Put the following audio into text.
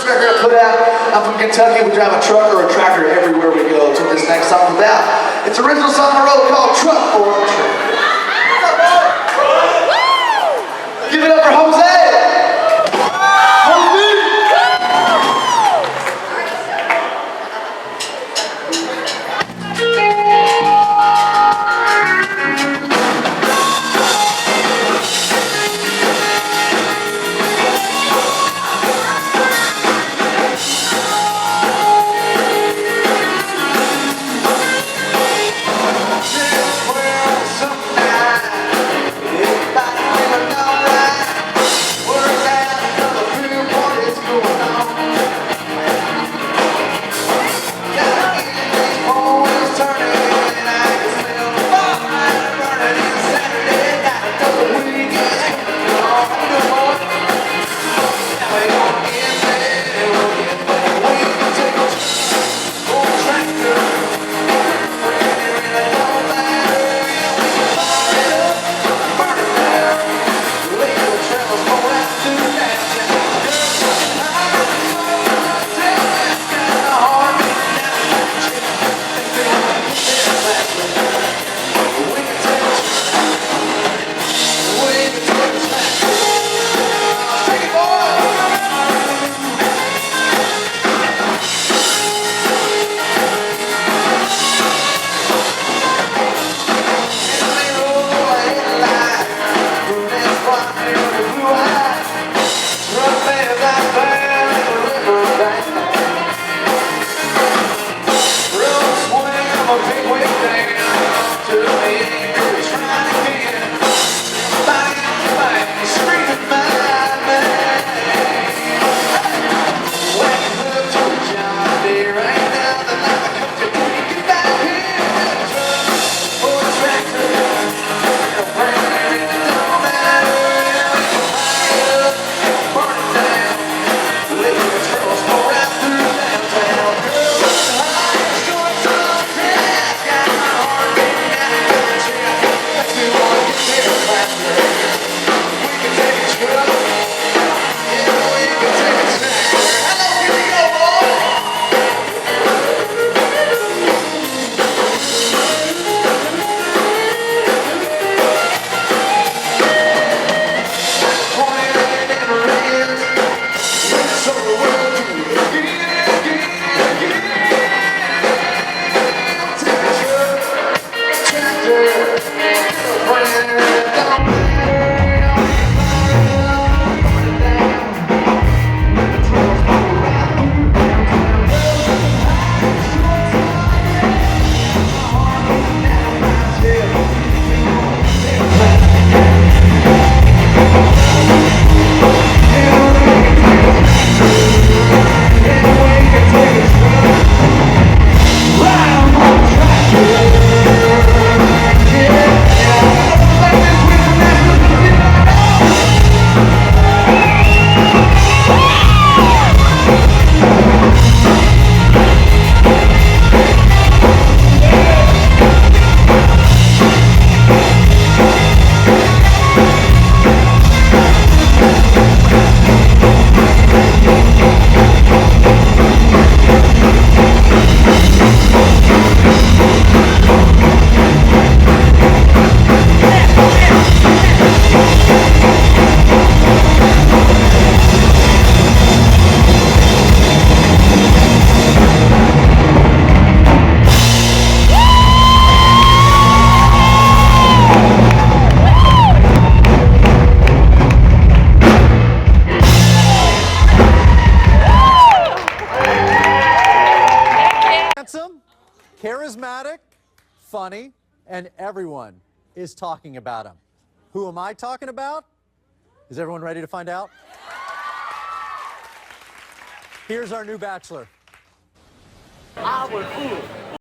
first record I put out. I'm from Kentucky. We drive a truck or a tractor everywhere we go. That's what this next song's about. It's an original song I wrote called Truck for a Trip. Give it up for Jose! Charismatic, funny, and everyone is talking about him. Who am I talking about? Is everyone ready to find out? Here's our new bachelor. I would fool.